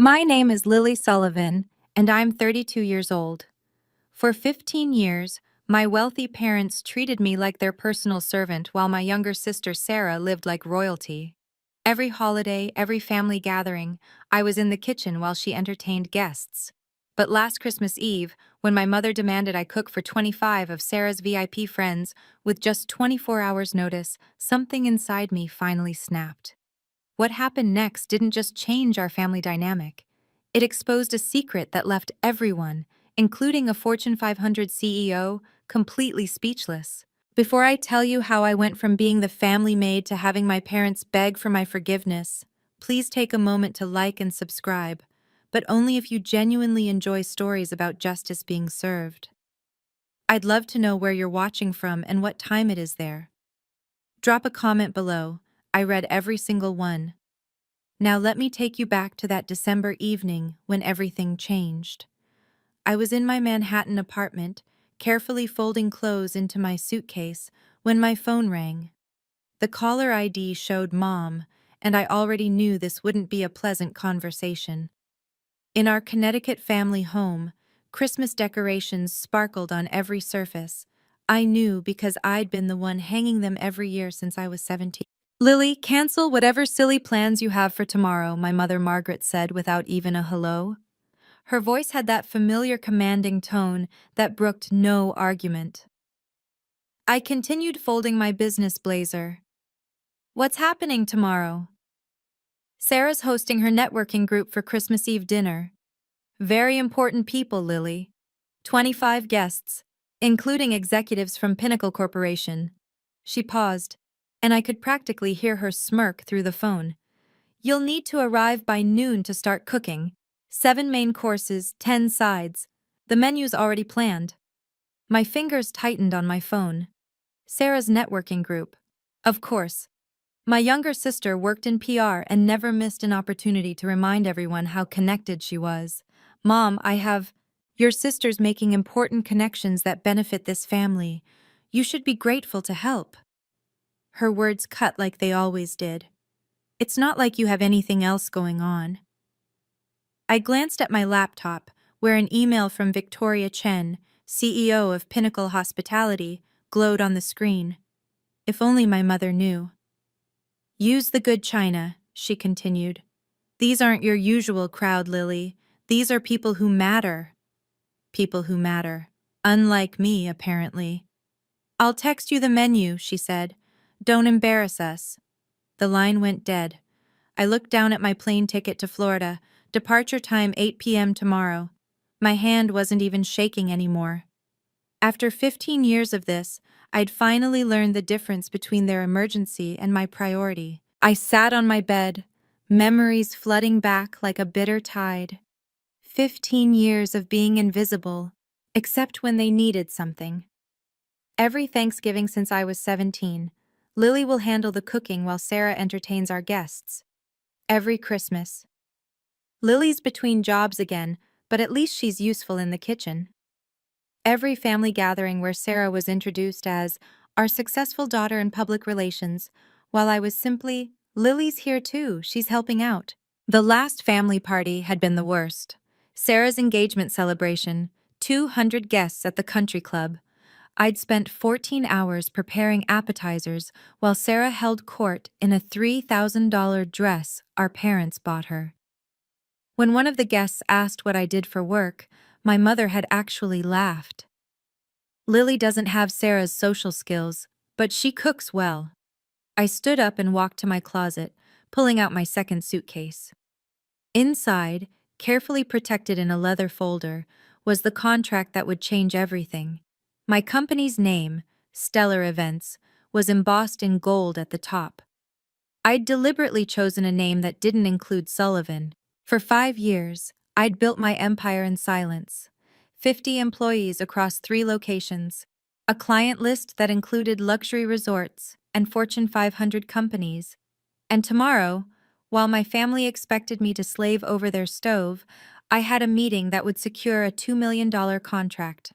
My name is Lily Sullivan, and I'm 32 years old. For 15 years, my wealthy parents treated me like their personal servant while my younger sister Sarah lived like royalty. Every holiday, every family gathering, I was in the kitchen while she entertained guests. But last Christmas Eve, when my mother demanded I cook for 25 of Sarah's VIP friends with just 24 hours' notice, something inside me finally snapped. What happened next didn't just change our family dynamic. It exposed a secret that left everyone, including a Fortune 500 CEO, completely speechless. Before I tell you how I went from being the family maid to having my parents beg for my forgiveness, please take a moment to like and subscribe, but only if you genuinely enjoy stories about justice being served. I'd love to know where you're watching from and what time it is there. Drop a comment below. I read every single one. Now let me take you back to that December evening when everything changed. I was in my Manhattan apartment, carefully folding clothes into my suitcase, when my phone rang. The caller ID showed Mom, and I already knew this wouldn't be a pleasant conversation. In our Connecticut family home, Christmas decorations sparkled on every surface. I knew because I'd been the one hanging them every year since I was 17. Lily, cancel whatever silly plans you have for tomorrow, my mother Margaret said without even a hello. Her voice had that familiar commanding tone that brooked no argument. I continued folding my business blazer. What's happening tomorrow? Sarah's hosting her networking group for Christmas Eve dinner. Very important people, Lily. 25 guests, including executives from Pinnacle Corporation. She paused, and I could practically hear her smirk through the phone. You'll need to arrive by noon to start cooking. 7 main courses, 10 sides. The menu's already planned. My fingers tightened on my phone. Sarah's networking group. Of course. My younger sister worked in PR and never missed an opportunity to remind everyone how connected she was. Mom, your sister's making important connections that benefit this family. You should be grateful to help. Her words cut like they always did. It's not like you have anything else going on. I glanced at my laptop, where an email from Victoria Chen, CEO of Pinnacle Hospitality, glowed on the screen. If only my mother knew. Use the good china, she continued. These aren't your usual crowd, Lily. These are people who matter. People who matter. Unlike me, apparently. I'll text you the menu, she said. Don't embarrass us. The line went dead. I looked down at my plane ticket to Florida, departure time 8 p.m. tomorrow. My hand wasn't even shaking anymore. After 15 years of this, I'd finally learned the difference between their emergency and my priority. I sat on my bed, memories flooding back like a bitter tide. 15 years of being invisible, except when they needed something. Every Thanksgiving since I was 17, Lily will handle the cooking while Sarah entertains our guests. Every Christmas. Lily's between jobs again, but at least she's useful in the kitchen. Every family gathering where Sarah was introduced as our successful daughter in public relations, while I was simply, Lily's here too, she's helping out. The last family party had been the worst. Sarah's engagement celebration, 200 guests at the country club. I'd spent 14 hours preparing appetizers while Sarah held court in a $3,000 dress our parents bought her. When one of the guests asked what I did for work, my mother had actually laughed. Lily doesn't have Sarah's social skills, but she cooks well. I stood up and walked to my closet, pulling out my second suitcase. Inside, carefully protected in a leather folder, was the contract that would change everything. My company's name, Stellar Events, was embossed in gold at the top. I'd deliberately chosen a name that didn't include Sullivan. For 5 years, I'd built my empire in silence. 50 employees across 3 locations, a client list that included luxury resorts and Fortune 500 companies. And tomorrow, while my family expected me to slave over their stove, I had a meeting that would secure a $2 million contract.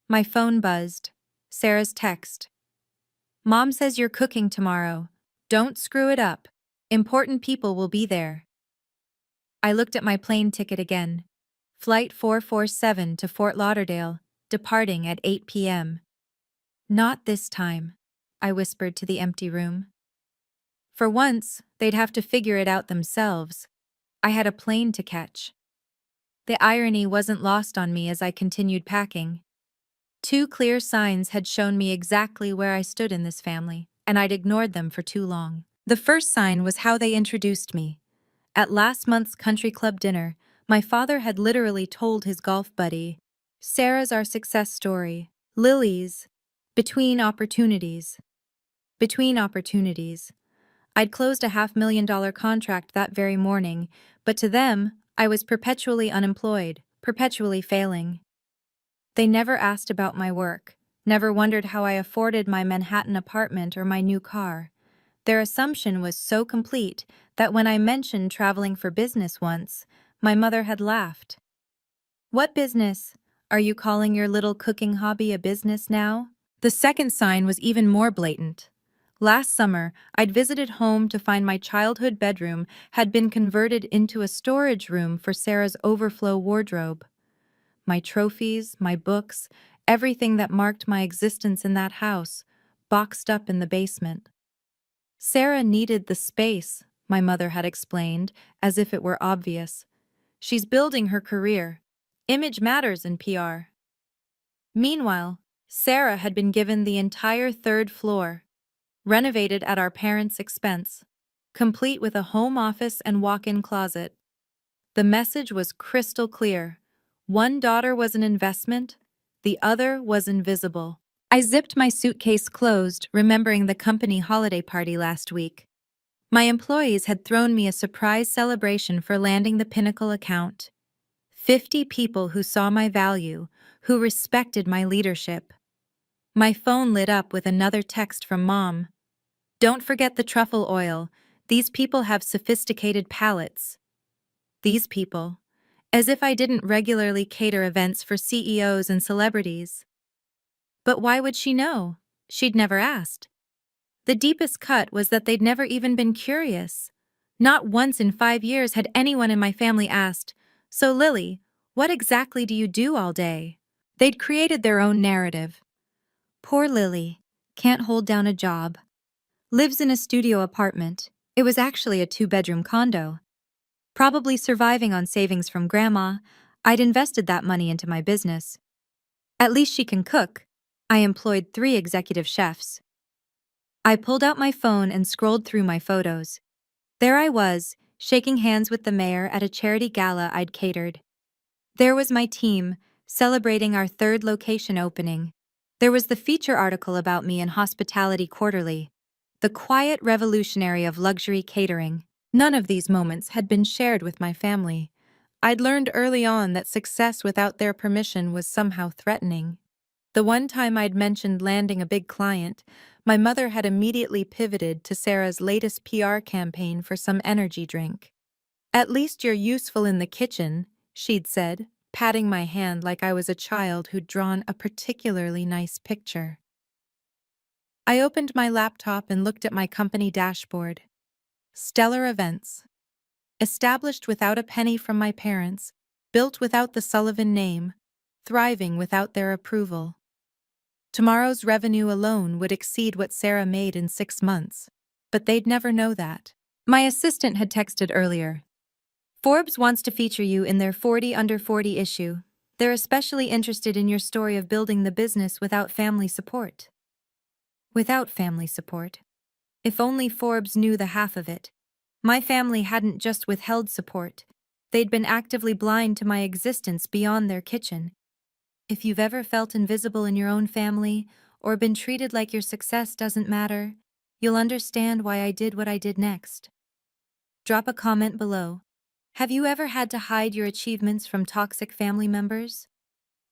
My phone buzzed. Sarah's text. Mom says you're cooking tomorrow. Don't screw it up. Important people will be there. I looked at my plane ticket again. Flight 447 to Fort Lauderdale, departing at 8 p.m. Not this time, I whispered to the empty room. For once, they'd have to figure it out themselves. I had a plane to catch. The irony wasn't lost on me as I continued packing. Two clear signs had shown me exactly where I stood in this family, and I'd ignored them for too long. The first sign was how they introduced me. At last month's country club dinner, my father had literally told his golf buddy, "Sarah's our success story. Lily's between opportunities." Between opportunities. I'd closed a $500,000 contract that very morning, but to them, I was perpetually unemployed, perpetually failing. They never asked about my work, never wondered how I afforded my Manhattan apartment or my new car. Their assumption was so complete that when I mentioned traveling for business once, my mother had laughed. "What business? Are you calling your little cooking hobby a business now?" The second sign was even more blatant. Last summer, I'd visited home to find my childhood bedroom had been converted into a storage room for Sarah's overflow wardrobe. My trophies, my books, everything that marked my existence in that house, boxed up in the basement. Sarah needed the space, my mother had explained, as if it were obvious. She's building her career. Image matters in PR. Meanwhile, Sarah had been given the entire third floor, renovated at our parents' expense, complete with a home office and walk-in closet. The message was crystal clear. One daughter was an investment, the other was invisible. I zipped my suitcase closed, remembering the company holiday party last week. My employees had thrown me a surprise celebration for landing the Pinnacle account. 50 people who saw my value, who respected my leadership. My phone lit up with another text from Mom. "Don't forget the truffle oil. These people have sophisticated palates." These people. As if I didn't regularly cater events for CEOs and celebrities. But why would she know? She'd never asked. The deepest cut was that they'd never even been curious. Not once in 5 years had anyone in my family asked, "So Lily, what exactly do you do all day?" They'd created their own narrative. Poor Lily. Can't hold down a job. Lives in a studio apartment. It was actually a 2-bedroom condo. Probably surviving on savings from Grandma. I'd invested that money into my business. At least she can cook. I employed 3 executive chefs. I pulled out my phone and scrolled through my photos. There I was, shaking hands with the mayor at a charity gala I'd catered. There was my team, celebrating our 3rd location opening. There was the feature article about me in Hospitality Quarterly. The quiet revolutionary of luxury catering. None of these moments had been shared with my family. I'd learned early on that success without their permission was somehow threatening. The one time I'd mentioned landing a big client, my mother had immediately pivoted to Sarah's latest PR campaign for some energy drink. "At least you're useful in the kitchen," she'd said, patting my hand like I was a child who'd drawn a particularly nice picture. I opened my laptop and looked at my company dashboard. Stellar events. Established without a penny from my parents, built without the Sullivan name, thriving without their approval. Tomorrow's revenue alone would exceed what Sarah made in 6 months, but they'd never know that. My assistant had texted earlier. "Forbes wants to feature you in their 40 Under 40 issue. They're especially interested in your story of building the business without family support." Without family support. If only Forbes knew the half of it. My family hadn't just withheld support. They'd been actively blind to my existence beyond their kitchen. If you've ever felt invisible in your own family, or been treated like your success doesn't matter, you'll understand why I did what I did next. Drop a comment below. Have you ever had to hide your achievements from toxic family members?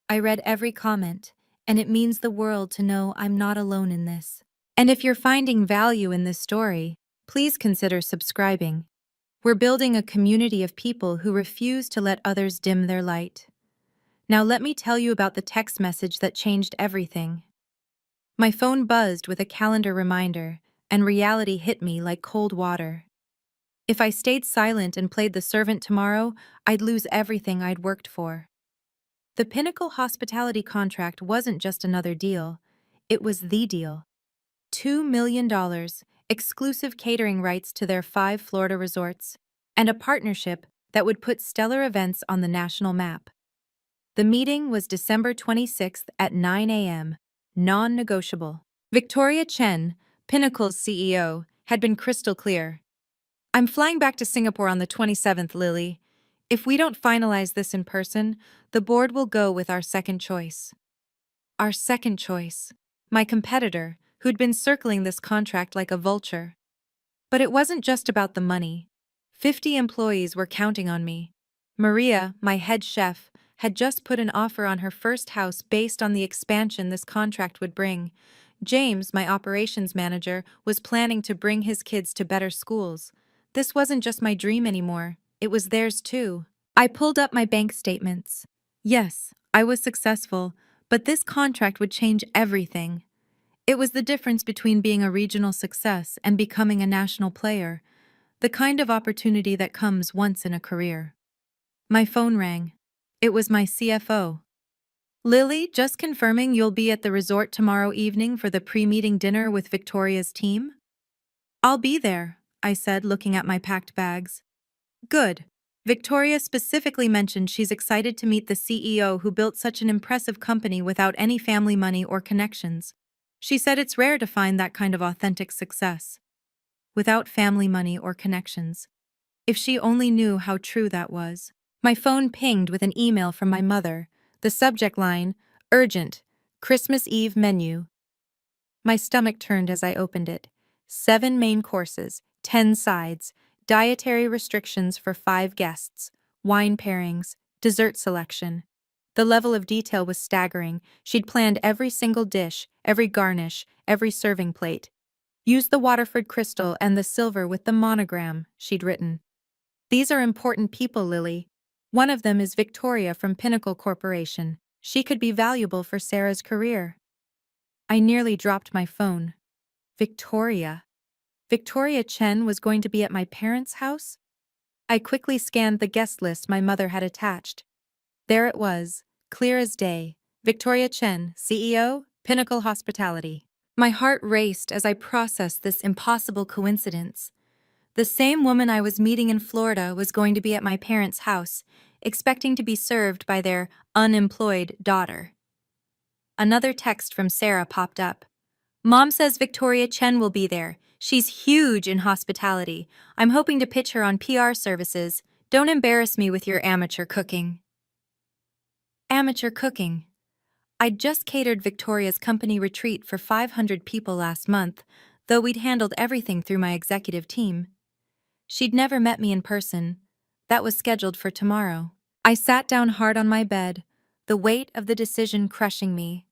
I read every comment, and it means the world to know I'm not alone in this. And if you're finding value in this story, please consider subscribing. We're building a community of people who refuse to let others dim their light. Now let me tell you about the text message that changed everything. My phone buzzed with a calendar reminder, and reality hit me like cold water. If I stayed silent and played the servant tomorrow, I'd lose everything I'd worked for. The Pinnacle hospitality contract wasn't just another deal, it was the deal. $2 million, exclusive catering rights to their 5 Florida resorts, and a partnership that would put stellar events on the national map. The meeting was December 26th at 9 a.m., non-negotiable. Victoria Chen, Pinnacle's CEO, had been crystal clear. I'm flying back to Singapore on the 27th, Lily. If we don't finalize this in person, the board will go with our second choice. Our second choice. My competitor, who'd been circling this contract like a vulture. But it wasn't just about the money. 50 employees were counting on me. Maria, my head chef, had just put an offer on her first house based on the expansion this contract would bring. James, my operations manager, was planning to bring his kids to better schools. This wasn't just my dream anymore, it was theirs too. I pulled up my bank statements. Yes, I was successful, but this contract would change everything. It was the difference between being a regional success and becoming a national player, the kind of opportunity that comes once in a career. My phone rang. It was my CFO. Lily, just confirming you'll be at the resort tomorrow evening for the pre-meeting dinner with Victoria's team? I'll be there, I said, looking at my packed bags. Good. Victoria specifically mentioned she's excited to meet the CEO who built such an impressive company without any family money or connections. She said it's rare to find that kind of authentic success. Without family money or connections. If she only knew how true that was. My phone pinged with an email from my mother. The subject line, urgent, Christmas Eve menu. My stomach turned as I opened it. 7 main courses, 10 sides, dietary restrictions for 5 guests, wine pairings, dessert selection. The level of detail was staggering. She'd planned every single dish, every garnish, every serving plate. Use the Waterford crystal and the silver with the monogram, she'd written. These are important people, Lily. One of them is Victoria from Pinnacle Corporation. She could be valuable for Sarah's career. I nearly dropped my phone. Victoria. Victoria Chen was going to be at my parents' house? I quickly scanned the guest list my mother had attached. There it was, clear as day. Victoria Chen, CEO, Pinnacle Hospitality. My heart raced as I processed this impossible coincidence. The same woman I was meeting in Florida was going to be at my parents' house, expecting to be served by their unemployed daughter. Another text from Sarah popped up. Mom says Victoria Chen will be there. She's huge in hospitality. I'm hoping to pitch her on PR services. Don't embarrass me with your amateur cooking. Amateur cooking. I'd just catered Victoria's company retreat for 500 people last month, though we'd handled everything through my executive team. She'd never met me in person. That was scheduled for tomorrow. I sat down hard on my bed, the weight of the decision crushing me.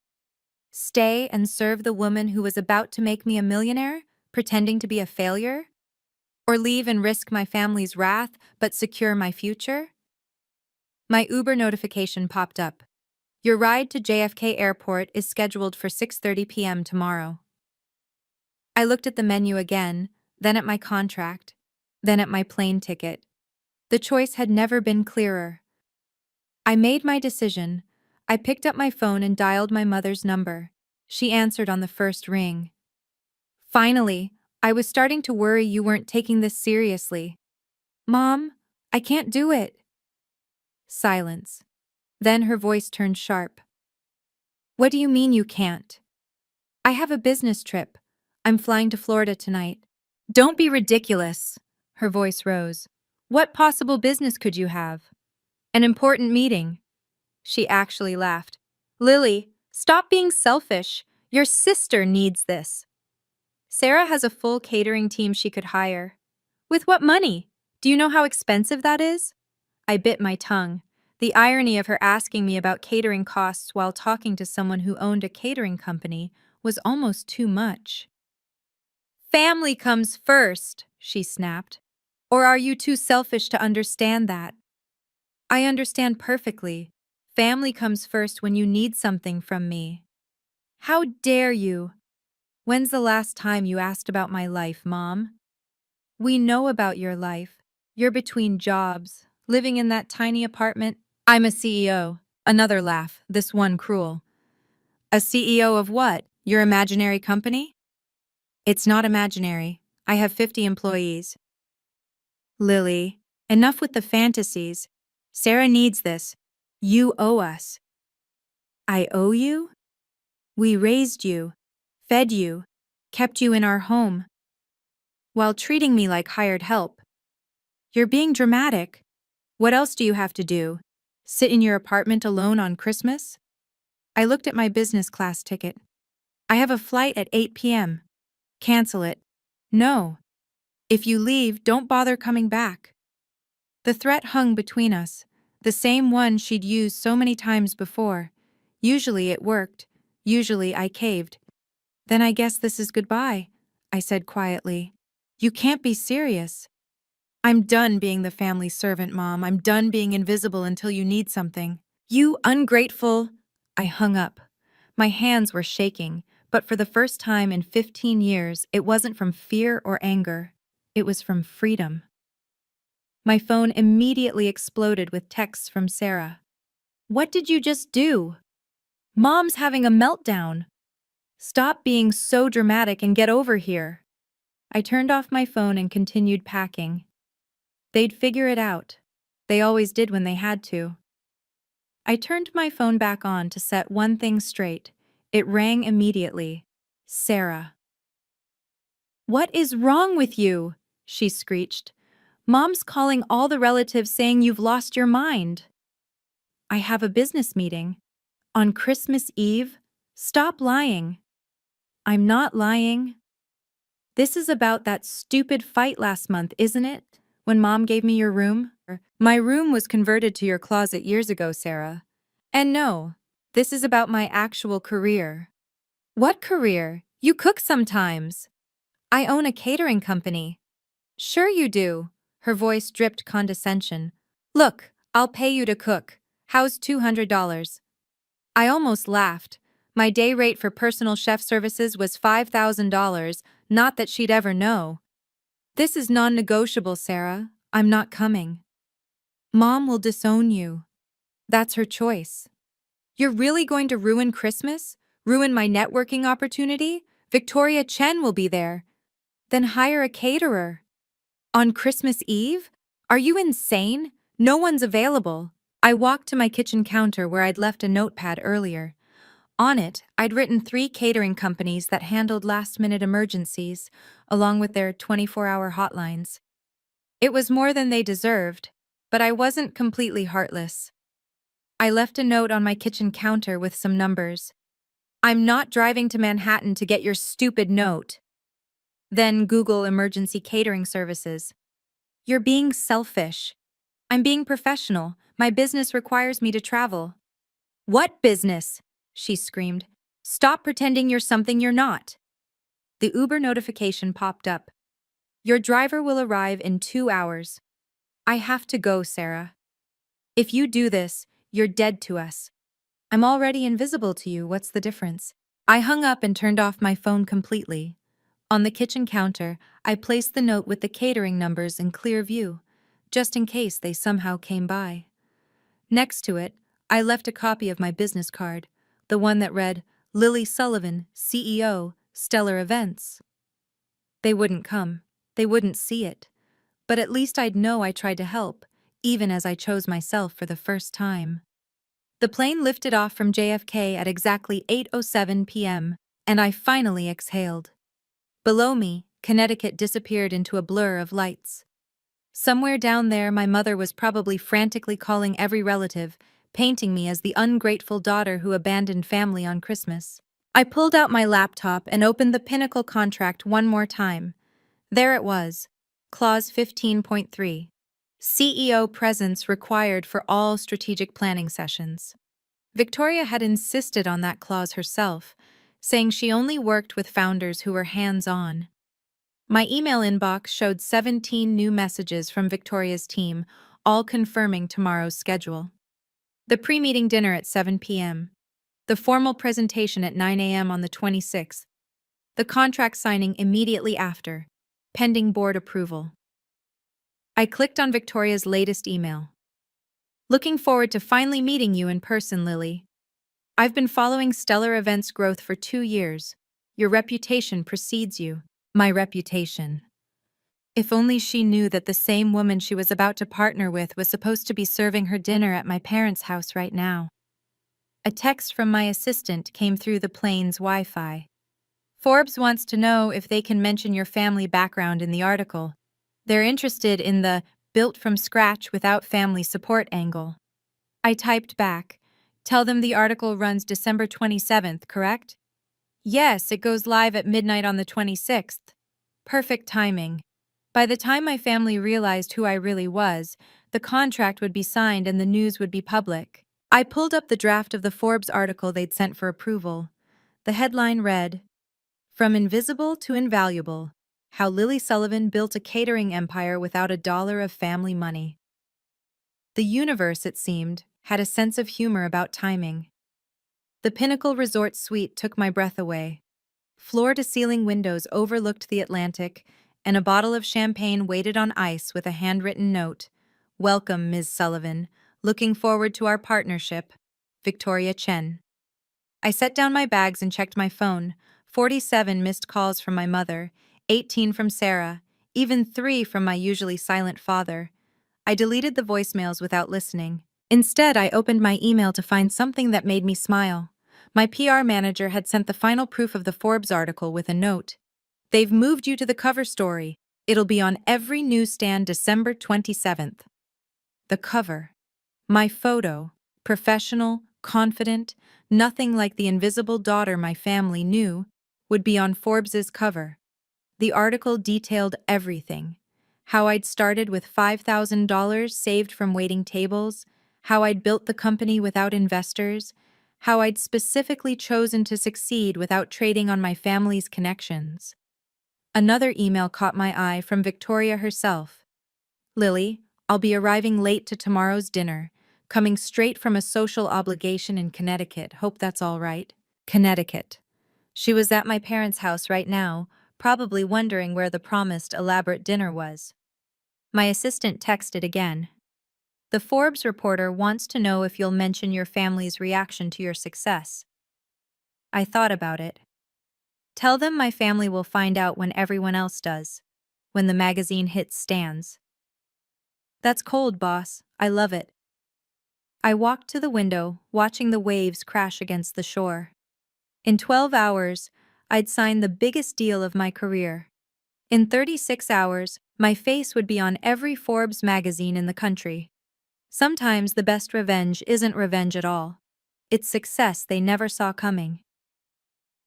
Stay and serve the woman who was about to make me a millionaire, pretending to be a failure? Or leave and risk my family's wrath, but secure my future? My Uber notification popped up. Your ride to JFK Airport is scheduled for 6:30 p.m. tomorrow. I looked at the menu again, then at my contract, then at my plane ticket. The choice had never been clearer. I made my decision. I picked up my phone and dialed my mother's number. She answered on the first ring. Finally, I was starting to worry you weren't taking this seriously. Mom, I can't do it. Silence. Then her voice turned sharp. What do you mean you can't? I have a business trip. I'm flying to Florida tonight. Don't be ridiculous. Her voice rose. What possible business could you have? An important meeting. She actually laughed. Lily, stop being selfish. Your sister needs this. Sarah has a full catering team she could hire. With what money? Do you know how expensive that is? I bit my tongue. The irony of her asking me about catering costs while talking to someone who owned a catering company was almost too much. Family comes first, she snapped. Or are you too selfish to understand that? I understand perfectly. Family comes first when you need something from me. How dare you? When's the last time you asked about my life, Mom? We know about your life. You're between jobs, living in that tiny apartment. I'm a CEO. Another laugh, this one cruel. A CEO of what? Your imaginary company? It's not imaginary. I have 50 employees. Lily, enough with the fantasies. Sarah needs this. You owe us. I owe you? We raised you, fed you, kept you in our home, while treating me like hired help. You're being dramatic. What else do you have to do? Sit in your apartment alone on Christmas? I looked at my business class ticket. I have a flight at 8 p.m. Cancel it. No. If you leave, don't bother coming back. The threat hung between us, the same one she'd used so many times before. Usually it worked. Usually I caved. Then I guess this is goodbye, I said quietly. You can't be serious. I'm done being the family servant, Mom. I'm done being invisible until you need something. You ungrateful. I hung up. My hands were shaking, but for the first time in 15 years, it wasn't from fear or anger. It was from freedom. My phone immediately exploded with texts from Sarah. What did you just do? Mom's having a meltdown. Stop being so dramatic and get over here. I turned off my phone and continued packing. They'd figure it out. They always did when they had to. I turned my phone back on to set one thing straight. It rang immediately. Sarah. What is wrong with you? She screeched. Mom's calling all the relatives saying you've lost your mind. I have a business meeting. On Christmas Eve? Stop lying. I'm not lying. This is about that stupid fight last month, isn't it? When Mom gave me your room? My room was converted to your closet years ago, Sarah. And no, this is about my actual career. What career? You cook sometimes. I own a catering company. Sure you do. Her voice dripped condescension. Look, I'll pay you to cook. How's $200? I almost laughed. My day rate for personal chef services was $5,000, not that she'd ever know. This is non-negotiable, Sarah. I'm not coming. Mom will disown you. That's her choice. You're really going to ruin Christmas? Ruin my networking opportunity? Victoria Chen will be there. Then hire a caterer. On Christmas Eve? Are you insane? No one's available. I walked to my kitchen counter where I'd left a notepad earlier. On it, I'd written 3 catering companies that handled last-minute emergencies, along with their 24-hour hotlines. It was more than they deserved, but I wasn't completely heartless. I left a note on my kitchen counter with some numbers. I'm not driving to Manhattan to get your stupid note. Then Google emergency catering services. You're being selfish. I'm being professional. My business requires me to travel. What business? She screamed. Stop pretending you're something you're not. The Uber notification popped up. Your driver will arrive in 2 hours. I have to go, Sarah. If you do this, you're dead to us. I'm already invisible to you, what's the difference? I hung up and turned off my phone completely. On the kitchen counter, I placed the note with the catering numbers in clear view, just in case they somehow came by. Next to it, I left a copy of my business card, the one that read, Lily Sullivan, CEO, Stellar Events. They wouldn't come. They wouldn't see it. But at least I'd know I tried to help, even as I chose myself for the first time. The plane lifted off from JFK at exactly 8:07 p.m., and I finally exhaled. Below me, Connecticut disappeared into a blur of lights. Somewhere down there, my mother was probably frantically calling every relative, painting me as the ungrateful daughter who abandoned family on Christmas. I pulled out my laptop and opened the Pinnacle contract one more time. There it was, Clause 15.3. CEO presence required for all strategic planning sessions. Victoria had insisted on that clause herself, saying she only worked with founders who were hands-on. My email inbox showed 17 new messages from Victoria's team, all confirming tomorrow's schedule. The pre-meeting dinner at 7 p.m. The formal presentation at 9 a.m. on the 26th. The contract signing immediately after. pending board approval. I clicked on Victoria's latest email. Looking forward to finally meeting you in person, Lily. I've been following Stellar Events' growth for 2 years. Your reputation precedes you. My reputation. If only she knew that the same woman she was about to partner with was supposed to be serving her dinner at my parents' house right now. A text from my assistant came through the plane's Wi-Fi. Forbes wants to know if they can mention your family background in the article. They're interested in the built from scratch without family support angle. I typed back, tell them the article runs December 27th, correct? Yes, it goes live at midnight on the 26th. Perfect timing. By the time my family realized who I really was, the contract would be signed and the news would be public. I pulled up the draft of the Forbes article they'd sent for approval. The headline read, "From Invisible to Invaluable: How Lily Sullivan Built a Catering Empire Without a Dollar of Family Money." The universe, it seemed, had a sense of humor about timing. The Pinnacle Resort suite took my breath away. Floor-to-ceiling windows overlooked the Atlantic, and a bottle of champagne waited on ice with a handwritten note. "Welcome, Ms. Sullivan. Looking forward to our partnership. Victoria Chen." I set down my bags and checked my phone. 47 missed calls from my mother, 18 from Sarah, even 3 from my usually silent father. I deleted the voicemails without listening. Instead, I opened my email to find something that made me smile. My PR manager had sent the final proof of the Forbes article with a note. "They've moved you to the cover story. It'll be on every newsstand December 27th. The cover. My photo. Professional, confident, nothing like the invisible daughter my family knew, would be on Forbes's cover. The article detailed everything. How I'd started with $5,000 saved from waiting tables, how I'd built the company without investors, how I'd specifically chosen to succeed without trading on my family's connections. Another email caught my eye from Victoria herself. "Lily, I'll be arriving late to tomorrow's dinner, coming straight from a social obligation in Connecticut. Hope that's all right." Connecticut. She was at my parents' house right now, probably wondering where the promised elaborate dinner was. My assistant texted again. "The Forbes reporter wants to know if you'll mention your family's reaction to your success." I thought about it. "Tell them my family will find out when everyone else does, when the magazine hits stands." That's cold, boss. I love it. I walked to the window, watching the waves crash against the shore. In 12 hours, I'd signed the biggest deal of my career. In 36 hours, my face would be on every Forbes magazine in the country. Sometimes the best revenge isn't revenge at all. It's success they never saw coming.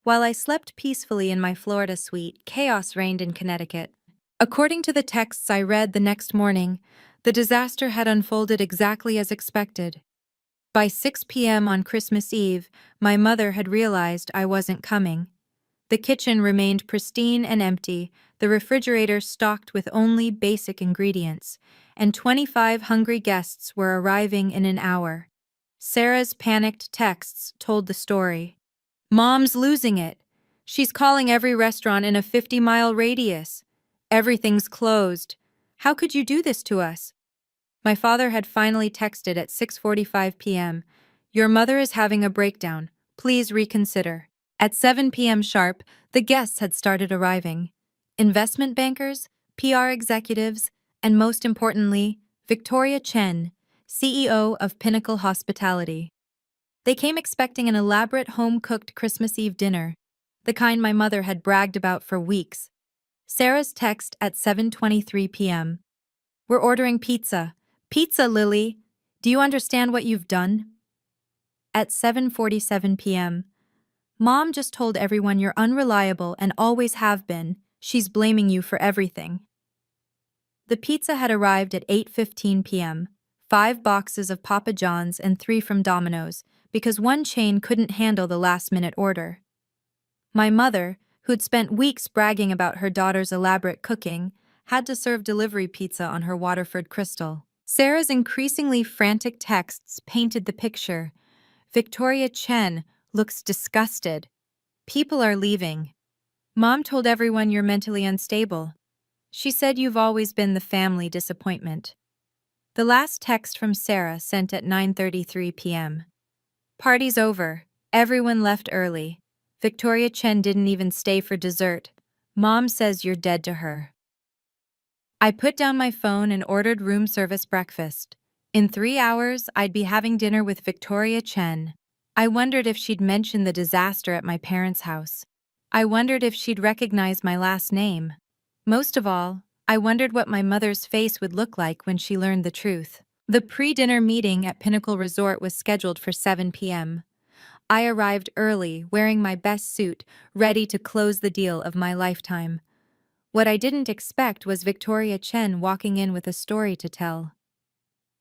While I slept peacefully in my Florida suite, chaos reigned in Connecticut. According to the texts I read the next morning, the disaster had unfolded exactly as expected. By 6 p.m. on Christmas Eve, my mother had realized I wasn't coming. The kitchen remained pristine and empty, the refrigerator stocked with only basic ingredients, and 25 hungry guests were arriving in an hour. Sarah's panicked texts told the story. "Mom's losing it. She's calling every restaurant in a 50-mile radius. Everything's closed. How could you do this to us?" My father had finally texted at 6:45 p.m. "Your mother is having a breakdown. Please reconsider." At 7 p.m. sharp, the guests had started arriving. Investment bankers, PR executives, and most importantly, Victoria Chen, CEO of Pinnacle Hospitality. They came expecting an elaborate home-cooked Christmas Eve dinner, the kind my mother had bragged about for weeks. Sarah's text at 7:23 p.m. "We're ordering pizza. Pizza, Lily. Do you understand what you've done?" At 7:47 p.m. "Mom just told everyone you're unreliable and always have been. She's blaming you for everything." The pizza had arrived at 8:15 p.m., 5 boxes of Papa John's and 3 from Domino's, because one chain couldn't handle the last-minute order. My mother, who'd spent weeks bragging about her daughter's elaborate cooking, had to serve delivery pizza on her Waterford Crystal. Sarah's increasingly frantic texts painted the picture. "Victoria Chen looks disgusted. People are leaving. Mom told everyone you're mentally unstable. She said you've always been the family disappointment. The last text from Sarah sent at 9:33 p.m. Party's over. Everyone left early. Victoria Chen didn't even stay for dessert. Mom says you're dead to her. I put down my phone and ordered room service breakfast. In 3 hours, I'd be having dinner with Victoria Chen. I wondered if she'd mention the disaster at my parents' house. I wondered if she'd recognize my last name. Most of all, I wondered what my mother's face would look like when she learned the truth. The pre-dinner meeting at Pinnacle Resort was scheduled for 7 p.m. I arrived early, wearing my best suit, ready to close the deal of my lifetime. What I didn't expect was Victoria Chen walking in with a story to tell.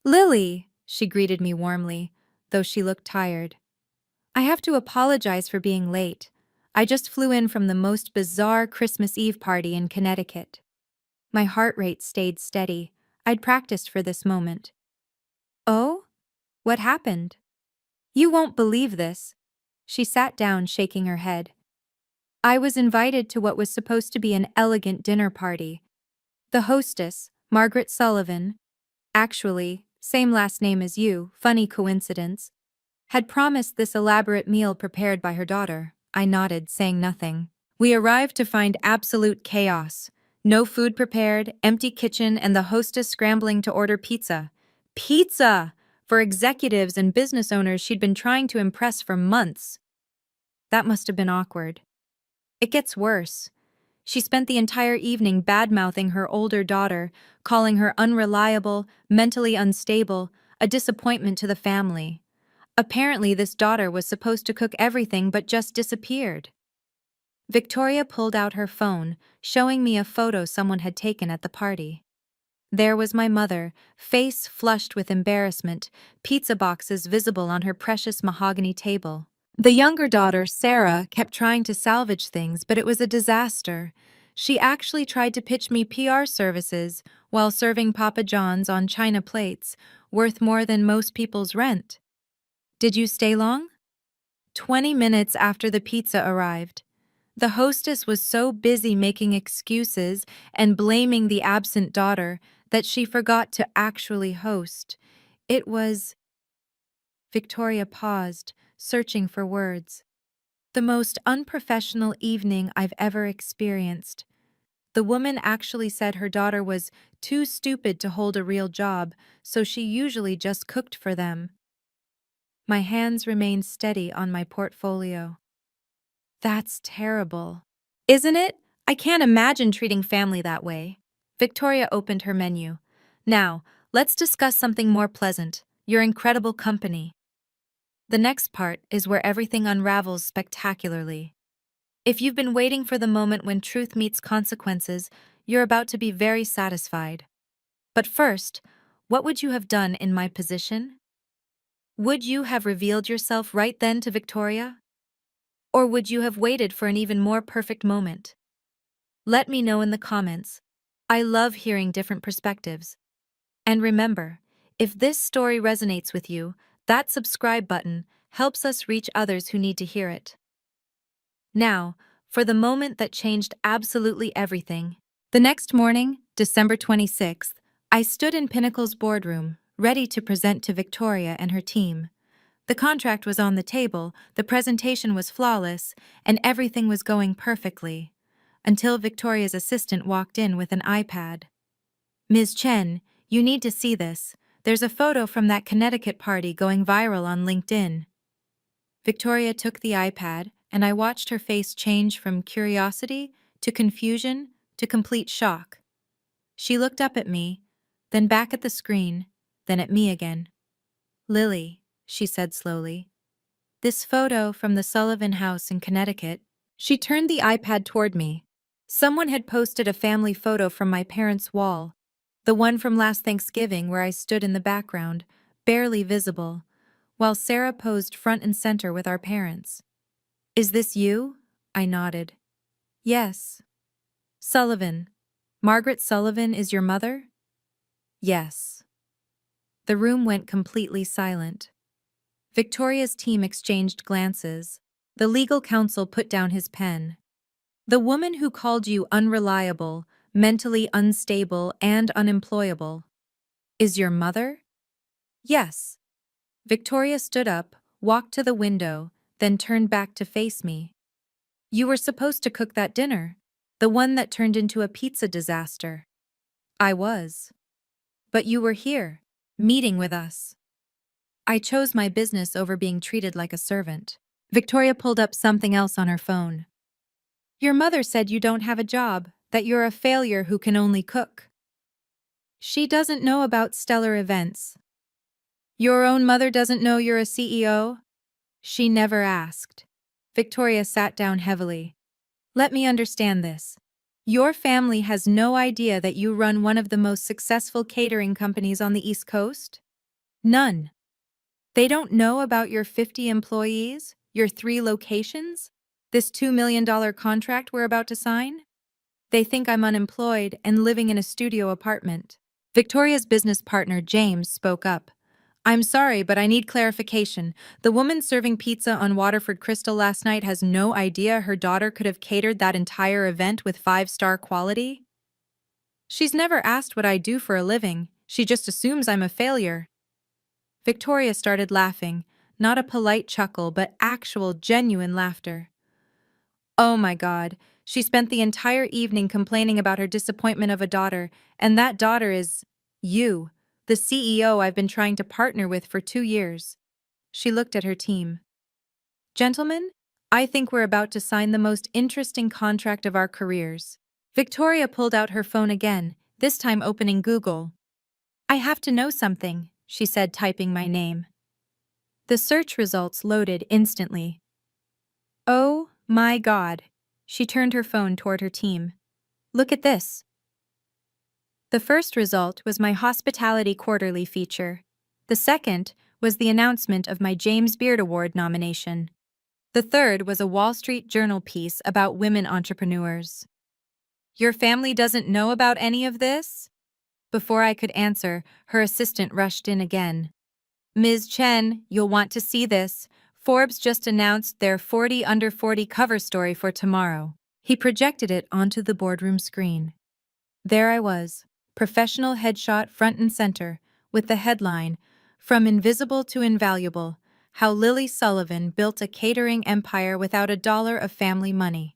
"Lily," she greeted me warmly, though she looked tired. "I have to apologize for being late. I just flew in from the most bizarre Christmas Eve party in Connecticut." My heart rate stayed steady. I'd practiced for this moment. "Oh? What happened?" "You won't believe this." She sat down, shaking her head. "I was invited to what was supposed to be an elegant dinner party. The hostess, Margaret Sullivan, actually, same last name as you, funny coincidence, had promised this elaborate meal prepared by her daughter." I nodded, saying nothing. We arrived to find absolute chaos. No food prepared, empty kitchen, and the hostess scrambling to order pizza. Pizza! For executives and business owners she'd been trying to impress for months. That must have been awkward. It gets worse. She spent the entire evening bad-mouthing her older daughter, calling her unreliable, mentally unstable, a disappointment to the family. Apparently, this daughter was supposed to cook everything but just disappeared. Victoria pulled out her phone, showing me a photo someone had taken at the party. There was my mother, face flushed with embarrassment, pizza boxes visible on her precious mahogany table. The younger daughter, Sarah, kept trying to salvage things, but it was a disaster. She actually tried to pitch me PR services while serving Papa John's on china plates, worth more than most people's rent. "Did you stay long?" 20 minutes after the pizza arrived. The hostess was so busy making excuses and blaming the absent daughter that she forgot to actually host. It was... Victoria paused, searching for words. "The most unprofessional evening I've ever experienced. The woman actually said her daughter was too stupid to hold a real job, so she usually just cooked for them." My hands remained steady on my portfolio. "That's terrible." "Isn't it? I can't imagine treating family that way." Victoria opened her menu. "Now, let's discuss something more pleasant, your incredible company." The next part is where everything unravels spectacularly. If you've been waiting for the moment when truth meets consequences, you're about to be very satisfied. But first, what would you have done in my position? Would you have revealed yourself right then to Victoria? Or would you have waited for an even more perfect moment? Let me know in the comments. I love hearing different perspectives. And remember, if this story resonates with you, that subscribe button helps us reach others who need to hear it. Now, for the moment that changed absolutely everything. The next morning, December 26th, I stood in Pinnacle's boardroom, ready to present to Victoria and her team. The contract was on the table, the presentation was flawless, and everything was going perfectly. Until Victoria's assistant walked in with an iPad. "Ms. Chen, you need to see this. There's a photo from that Connecticut party going viral on LinkedIn." Victoria took the iPad, and I watched her face change from curiosity to confusion to complete shock. She looked up at me, then back at the screen, then at me again. "Lily," she said slowly, "this photo from the Sullivan house in Connecticut." She turned the iPad toward me. Someone had posted a family photo from my parents' wall, the one from last Thanksgiving where I stood in the background, barely visible, while Sarah posed front and center with our parents. "Is this you?" I nodded. "Yes." "Sullivan. Margaret Sullivan is your mother?" "Yes." The room went completely silent. Victoria's team exchanged glances. The legal counsel put down his pen. "The woman who called you unreliable, mentally unstable and unemployable. Is your mother? Yes. Victoria stood up, walked to the window, then turned back to face me. You were supposed to cook that dinner, the one that turned into a pizza disaster. I was. But you were here, meeting with us. I chose my business over being treated like a servant. Victoria pulled up something else on her phone. Your mother said you don't have a job, that you're a failure who can only cook. She doesn't know about stellar events. Your own mother doesn't know you're a CEO? She never asked. Victoria sat down heavily. Let me understand this. Your family has no idea that you run one of the most successful catering companies on the East Coast? None. They don't know about your 50 employees, your 3 locations, this $2 million contract we're about to sign? They think I'm unemployed and living in a studio apartment. Victoria's business partner, James, spoke up. I'm sorry, but I need clarification. The woman serving pizza on Waterford Crystal last night has no idea her daughter could have catered that entire event with 5-star quality? She's never asked what I do for a living. She just assumes I'm a failure. Victoria started laughing, not a polite chuckle, but actual, genuine laughter. Oh my God, she spent the entire evening complaining about her disappointment of a daughter, and that daughter is you, the CEO I've been trying to partner with for 2 years. She looked at her team. Gentlemen, I think we're about to sign the most interesting contract of our careers. Victoria pulled out her phone again, this time opening Google. I have to know something, she said, typing my name. The search results loaded instantly. Oh my God. She turned her phone toward her team. Look at this. The first result was my Hospitality Quarterly feature. The second was the announcement of my James Beard Award nomination. The third was a Wall Street Journal piece about women entrepreneurs. Your family doesn't know about any of this? Before I could answer, her assistant rushed in again. Ms. Chen, you'll want to see this. Forbes just announced their 40 under 40 cover story for tomorrow. He projected it onto the boardroom screen. There I was, professional headshot front and center, with the headline, From Invisible to Invaluable, How Lily Sullivan Built a Catering Empire Without a Dollar of Family Money.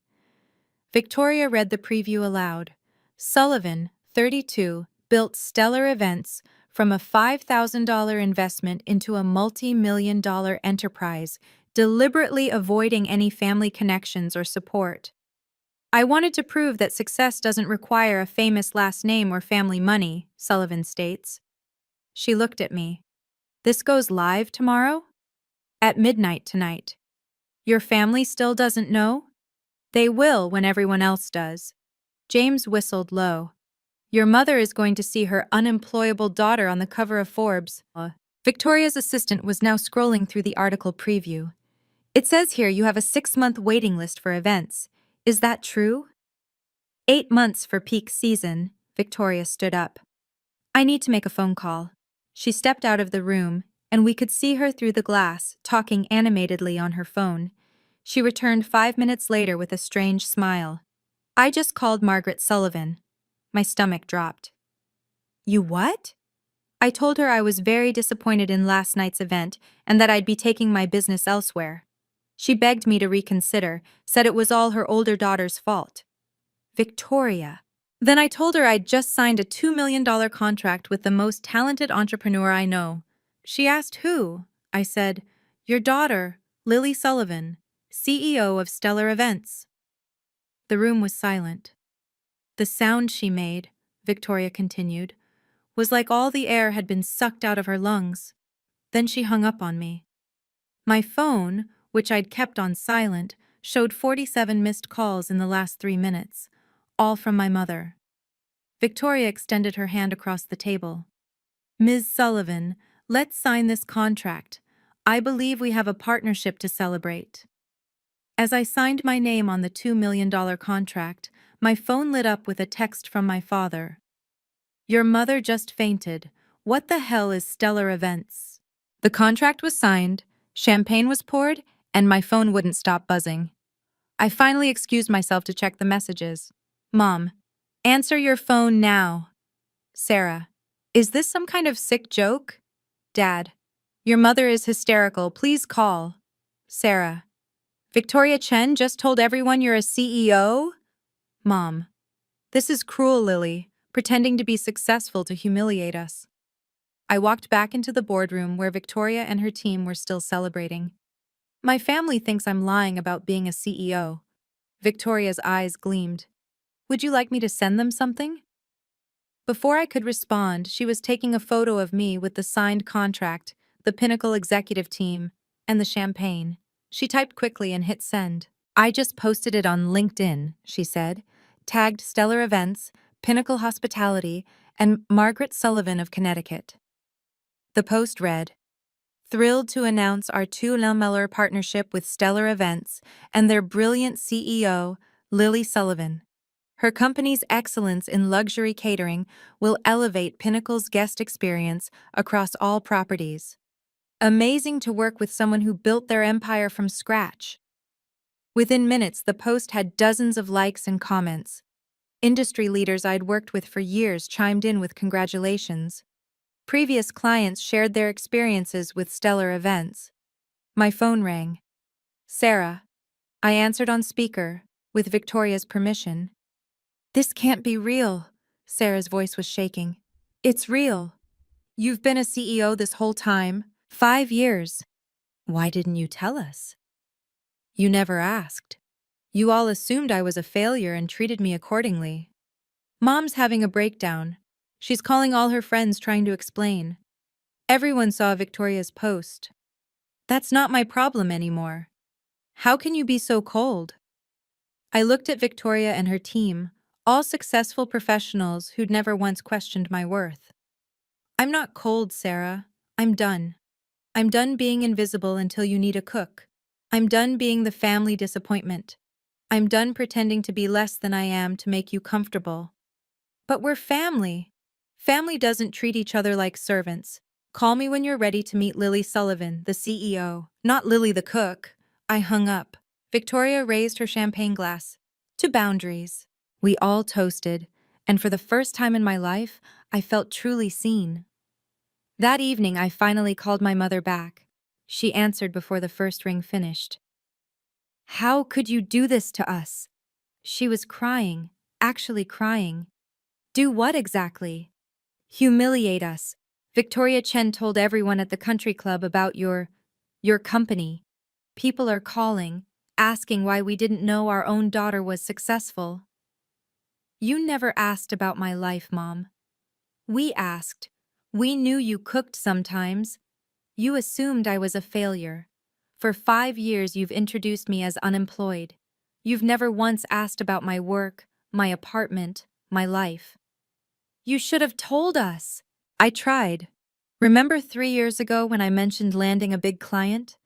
Victoria read the preview aloud. Sullivan, 32, built stellar events from a $5,000 investment into a multi-million-dollar enterprise, deliberately avoiding any family connections or support. I wanted to prove that success doesn't require a famous last name or family money, Sullivan states. She looked at me. This goes live tomorrow? At midnight tonight. Your family still doesn't know? They will when everyone else does. James whistled low. Your mother is going to see her unemployable daughter on the cover of Forbes. Victoria's assistant was now scrolling through the article preview. It says here you have a 6-month waiting list for events. Is that true? 8 months for peak season, Victoria stood up. I need to make a phone call. She stepped out of the room, and we could see her through the glass, talking animatedly on her phone. She returned 5 minutes later with a strange smile. I just called Margaret Sullivan. My stomach dropped. You what? I told her I was very disappointed in last night's event and that I'd be taking my business elsewhere. She begged me to reconsider, said it was all her older daughter's fault. Victoria. Then I told her I'd just signed a $2 million contract with the most talented entrepreneur I know. She asked who? I said, your daughter, Lily Sullivan, CEO of Stellar Events. The room was silent. The sound she made, Victoria continued, was like all the air had been sucked out of her lungs. Then she hung up on me. My phone, which I'd kept on silent, showed 47 missed calls in the last 3 minutes, all from my mother. Victoria extended her hand across the table. Ms. Sullivan, let's sign this contract. I believe we have a partnership to celebrate. As I signed my name on the $2 million contract, my phone lit up with a text from my father. Your mother just fainted. What the hell is Stellar Events? The contract was signed, champagne was poured, and my phone wouldn't stop buzzing. I finally excused myself to check the messages. Mom, Answer your phone now. Sarah. Is this some kind of sick joke? Dad. Your mother is hysterical. Please call. Sarah. Victoria Chen just told everyone you're a CEO? Mom. This is cruel, Lily, pretending to be successful to humiliate us. I walked back into the boardroom where Victoria and her team were still celebrating. My family thinks I'm lying about being a CEO. Victoria's eyes gleamed. Would you like me to send them something? Before I could respond, she was taking a photo of me with the signed contract, the Pinnacle executive team, and the champagne. She typed quickly and hit send. I just posted it on LinkedIn, she said, tagged Stellar Events, Pinnacle Hospitality, and Margaret Sullivan of Connecticut. The post read, thrilled to announce our 2 Meller partnership with Stellar Events and their brilliant CEO, Lily Sullivan. Her company's excellence in luxury catering will elevate Pinnacle's guest experience across all properties. Amazing to work with someone who built their empire from scratch. Within minutes, the post had dozens of likes and comments. Industry leaders I'd worked with for years chimed in with congratulations. Previous clients shared their experiences with Stellar Events. My phone rang. Sarah. I answered on speaker, with Victoria's permission. This can't be real. Sarah's voice was shaking. It's real. You've been a CEO this whole time, 5 years. Why didn't you tell us? You never asked. You all assumed I was a failure and treated me accordingly. Mom's having a breakdown. She's calling all her friends trying to explain. Everyone saw Victoria's post. That's not my problem anymore. How can you be so cold? I looked at Victoria and her team, all successful professionals who'd never once questioned my worth. I'm not cold, Sarah. I'm done. I'm done being invisible until you need a cook. I'm done being the family disappointment. I'm done pretending to be less than I am to make you comfortable. But we're family. Family doesn't treat each other like servants. Call me when you're ready to meet Lily Sullivan, the CEO, not Lily the cook. I hung up. Victoria raised her champagne glass. To boundaries. We all toasted, and for the first time in my life, I felt truly seen. That evening, I finally called my mother back. She answered before the first ring finished. How could you do this to us? She was crying, actually crying. Do what exactly? Humiliate us. Victoria Chen told everyone at the country club about your company. People are calling, asking why we didn't know our own daughter was successful. You never asked about my life, Mom. We asked. We knew you cooked sometimes. You assumed I was a failure. For 5 years you've introduced me as unemployed. You've never once asked about my work, my apartment, my life. You should have told us. I tried. Remember 3 years ago when I mentioned landing a big client?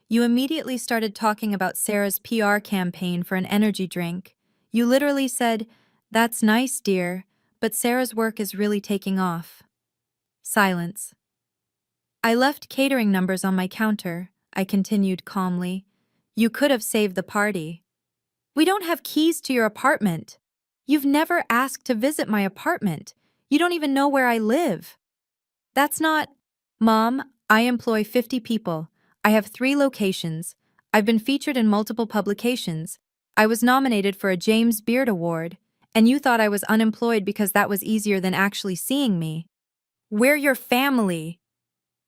You immediately started talking about Sarah's PR campaign for an energy drink. You literally said, "That's nice, dear, but Sarah's work is really taking off." Silence. I left catering numbers on my counter, I continued calmly. You could have saved the party. We don't have keys to your apartment. You've never asked to visit my apartment. You don't even know where I live. That's not... Mom, I employ 50 people. I have 3 locations. I've been featured in multiple publications. I was nominated for a James Beard Award, and you thought I was unemployed because that was easier than actually seeing me. We're your family.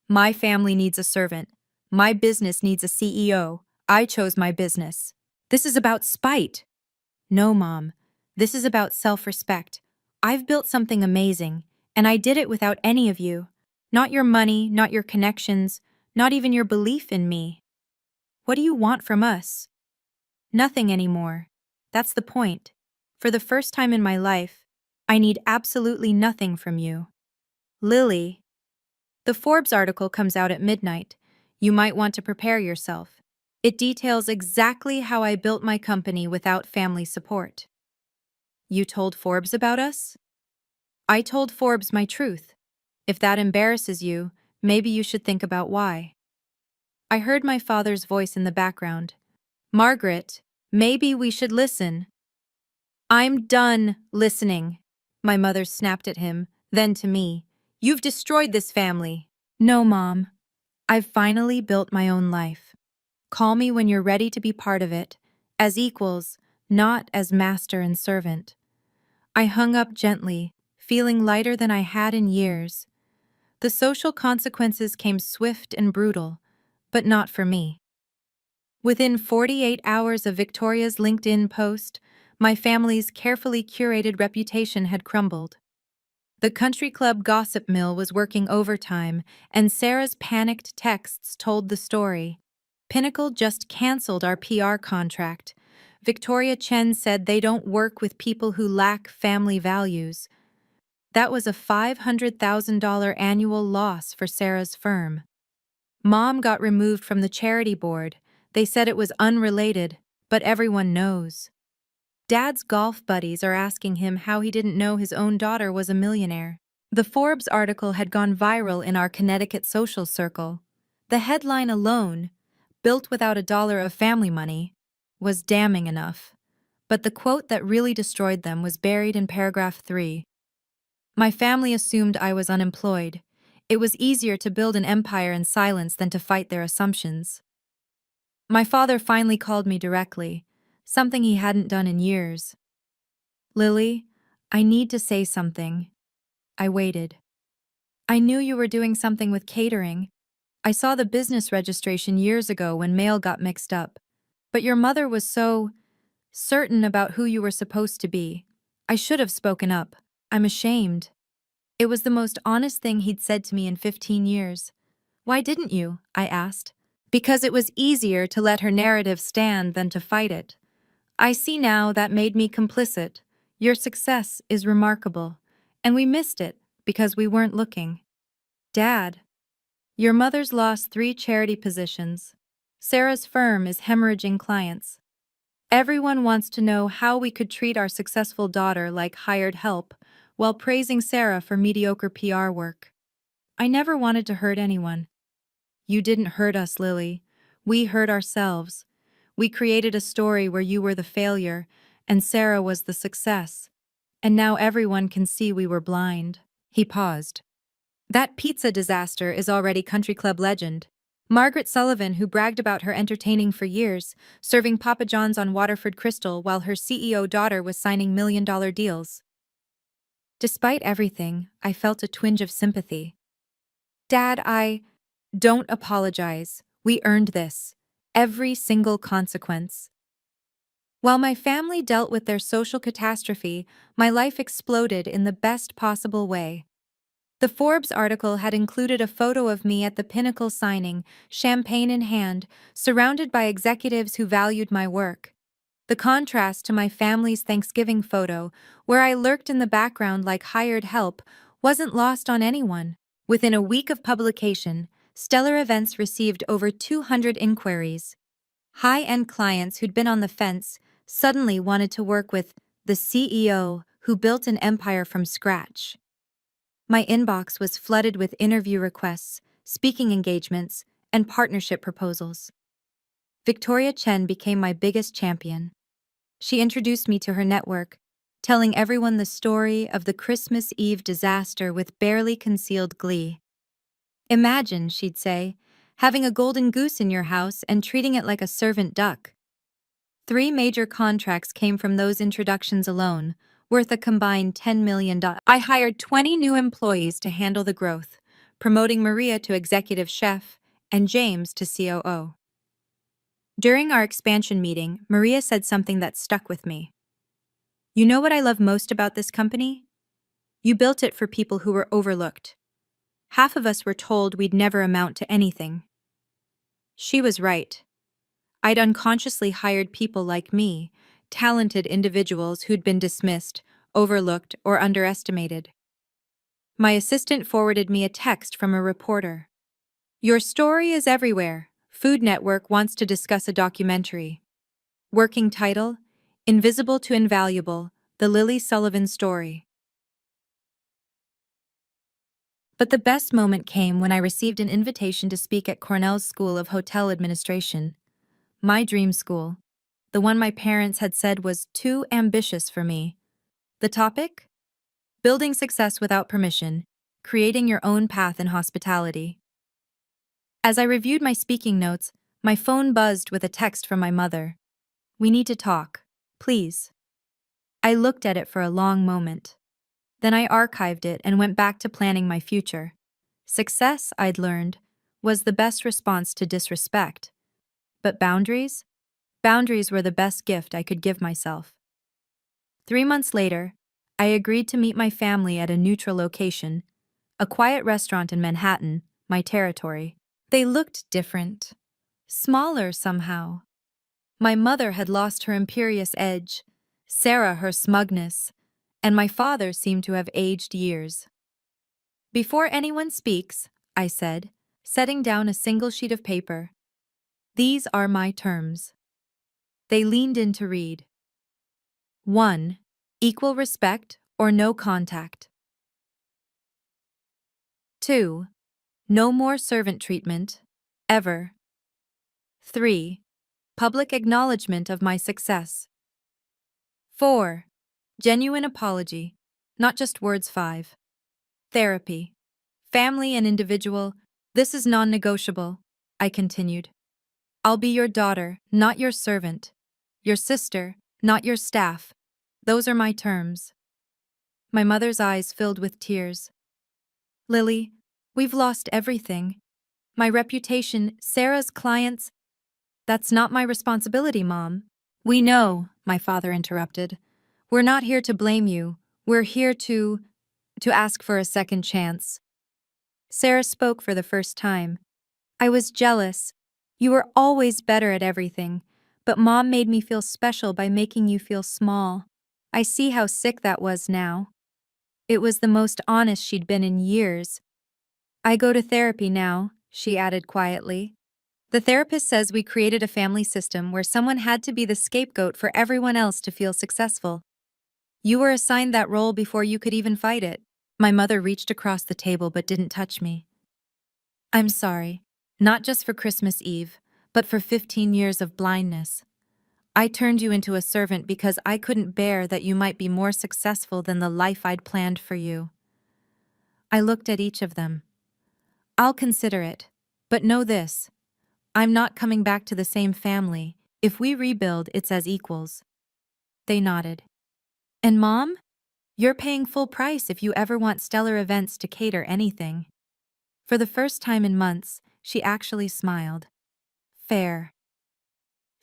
My family needs a servant. My business needs a CEO. I chose my business. This is about spite. No, Mom. This is about self-respect. I've built something amazing, and I did it without any of you. Not your money, not your connections, not even your belief in me. What do you want from us? Nothing anymore. That's the point. For the first time in my life, I need absolutely nothing from you. Lily. The Forbes article comes out at midnight. You might want to prepare yourself. It details exactly how I built my company without family support. You told Forbes about us? I told Forbes my truth. If that embarrasses you, maybe you should think about why. I heard my father's voice in the background. Margaret, maybe we should listen. I'm done listening. My mother snapped at him, then to me. You've destroyed this family. No, Mom. I've finally built my own life. Call me when you're ready to be part of it, as equals, not as master and servant. I hung up gently, feeling lighter than I had in years. The social consequences came swift and brutal, but not for me. Within 48 hours of Victoria's LinkedIn post, my family's carefully curated reputation had crumbled. The country club gossip mill was working overtime, and Sarah's panicked texts told the story. Pinnacle just canceled our PR contract. Victoria Chen said they don't work with people who lack family values. That was a $500,000 annual loss for Sarah's firm. Mom got removed from the charity board. They said it was unrelated, but everyone knows. Dad's golf buddies are asking him how he didn't know his own daughter was a millionaire. The Forbes article had gone viral in our Connecticut social circle. The headline alone, "Built without a dollar of family money," was damning enough. But the quote that really destroyed them was buried in paragraph 3. My family assumed I was unemployed. It was easier to build an empire in silence than to fight their assumptions. My father finally called me directly, something he hadn't done in years. "Lily, I need to say something." I waited. "I knew you were doing something with catering. I saw the business registration years ago when mail got mixed up. But your mother was so certain about who you were supposed to be. I should have spoken up. I'm ashamed." It was the most honest thing he'd said to me in 15 years. "Why didn't you?" I asked. Because it was easier to let her narrative stand than to fight it. "I see now that made me complicit. Your success is remarkable. And we missed it because we weren't looking." "Dad, your mother's lost 3 charity positions. Sarah's firm is hemorrhaging clients. Everyone wants to know how we could treat our successful daughter like hired help while praising Sarah for mediocre PR work. I never wanted to hurt anyone." "You didn't hurt us, Lily. We hurt ourselves. We created a story where you were the failure and Sarah was the success. And now everyone can see we were blind." He paused. "That pizza disaster is already country club legend. Margaret Sullivan, who bragged about her entertaining for years, serving Papa John's on Waterford Crystal while her CEO daughter was signing million-dollar deals." Despite everything, I felt a twinge of sympathy. "Dad, don't apologize. We earned this. Every single consequence." While my family dealt with their social catastrophe, my life exploded in the best possible way. The Forbes article had included a photo of me at the Pinnacle signing, champagne in hand, surrounded by executives who valued my work. The contrast to my family's Thanksgiving photo, where I lurked in the background like hired help, wasn't lost on anyone. Within a week of publication, Stellar Events received over 200 inquiries. High-end clients who'd been on the fence suddenly wanted to work with the CEO who built an empire from scratch. My inbox was flooded with interview requests, speaking engagements, and partnership proposals. Victoria Chen became my biggest champion. She introduced me to her network, telling everyone the story of the Christmas Eve disaster with barely concealed glee. "Imagine," she'd say, "having a golden goose in your house and treating it like a servant duck." 3 major contracts came from those introductions alone, worth a combined $10 million. I hired 20 new employees to handle the growth, promoting Maria to executive chef and James to COO. During our expansion meeting, Maria said something that stuck with me. "You know what I love most about this company? You built it for people who were overlooked. Half of us were told we'd never amount to anything." She was right. I'd unconsciously hired people like me, talented individuals who'd been dismissed, overlooked, or underestimated. My assistant forwarded me a text from a reporter. "Your story is everywhere. Food Network wants to discuss a documentary." Working title: Invisible to Invaluable, The Lily Sullivan Story. But the best moment came when I received an invitation to speak at Cornell's School of Hotel Administration. My dream school. The one my parents had said was too ambitious for me. The topic? Building success without permission, creating your own path in hospitality. As I reviewed my speaking notes, my phone buzzed with a text from my mother. We need to talk, please. I looked at it for a long moment. Then I archived it and went back to planning my future. Success, I'd learned, was the best response to disrespect. But boundaries? Boundaries were the best gift I could give myself. 3 months later, I agreed to meet my family at a neutral location, a quiet restaurant in Manhattan, my territory. They looked different. Smaller somehow. My mother had lost her imperious edge, Sarah her smugness, and my father seemed to have aged years. Before anyone speaks, I said, setting down a single sheet of paper. These are my terms. They leaned in to read. 1. Equal respect or no contact. 2. No more servant treatment, ever. 3. Public acknowledgement of my success. 4. Genuine apology, not just words. 5. Therapy. Family and individual, this is non-negotiable, I continued. I'll be your daughter, not your servant. Your sister, not your staff. Those are my terms. My mother's eyes filled with tears. Lily, we've lost everything. My reputation, Sarah's clients. That's not my responsibility, Mom. We know, my father interrupted. We're not here to blame you. We're here to ask for a second chance. Sarah spoke for the first time. I was jealous. You were always better at everything, but Mom made me feel special by making you feel small. I see how sick that was now. It was the most honest she'd been in years. I go to therapy now, she added quietly. The therapist says we created a family system where someone had to be the scapegoat for everyone else to feel successful. You were assigned that role before you could even fight it. My mother reached across the table but didn't touch me. I'm sorry, not just for Christmas Eve, but for 15 years of blindness. I turned you into a servant because I couldn't bear that you might be more successful than the life I'd planned for you. I looked at each of them. I'll consider it, but know this. I'm not coming back to the same family. If we rebuild, it's as equals. They nodded. And Mom? You're paying full price if you ever want Stellar Events to cater anything. For the first time in months, she actually smiled. Fair.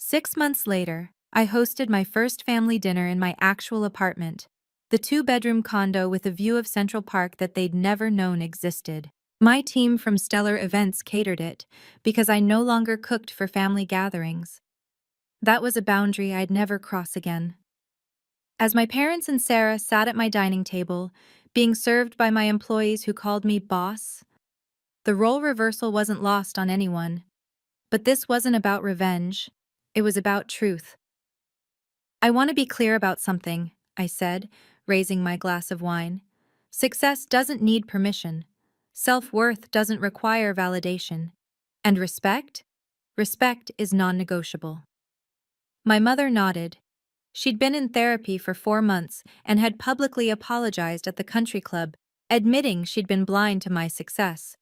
6 months later, I hosted my first family dinner in my actual apartment, the 2-bedroom condo with a view of Central Park that they'd never known existed. My team from Stellar Events catered it because I no longer cooked for family gatherings. That was a boundary I'd never cross again. As my parents and Sarah sat at my dining table, being served by my employees who called me boss, the role reversal wasn't lost on anyone. But this wasn't about revenge. It was about truth. I want to be clear about something, I said, raising my glass of wine. Success doesn't need permission. Self-worth doesn't require validation. And respect? Respect is non-negotiable. My mother nodded. She'd been in therapy for 4 months and had publicly apologized at the country club, admitting she'd been blind to my success.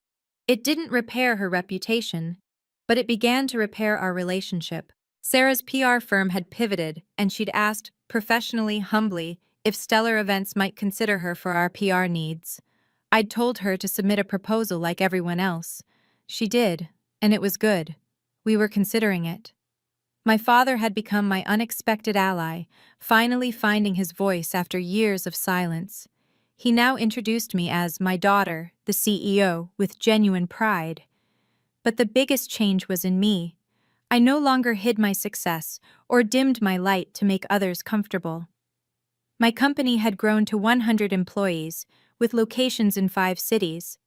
It didn't repair her reputation, but it began to repair our relationship. Sarah's PR firm had pivoted, and she'd asked, professionally, humbly, if Stellar Events might consider her for our PR needs. I'd told her to submit a proposal like everyone else. She did, and it was good. We were considering it. My father had become my unexpected ally, finally finding his voice after years of silence. He now introduced me as my daughter, the CEO, with genuine pride. But the biggest change was in me. I no longer hid my success or dimmed my light to make others comfortable. My company had grown to 100 employees, with locations in 5 cities.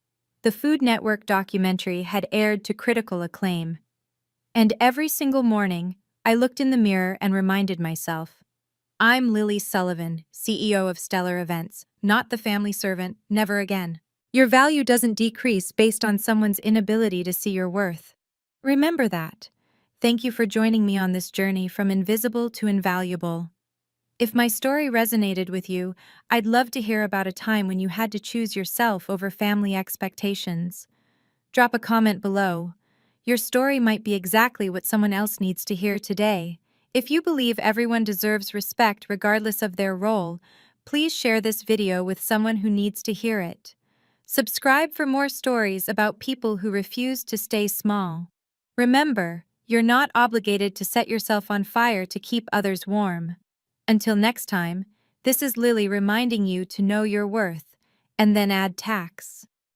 The Food Network documentary had aired to critical acclaim. And every single morning, I looked in the mirror and reminded myself, I'm Lily Sullivan, CEO of Stellar Events, not the family servant, never again. Your value doesn't decrease based on someone's inability to see your worth. Remember that. Thank you for joining me on this journey from invisible to invaluable. If my story resonated with you, I'd love to hear about a time when you had to choose yourself over family expectations. Drop a comment below. Your story might be exactly what someone else needs to hear today. If you believe everyone deserves respect regardless of their role, please share this video with someone who needs to hear it. Subscribe for more stories about people who refuse to stay small. Remember, you're not obligated to set yourself on fire to keep others warm. Until next time, this is Lily reminding you to know your worth, and then add tax.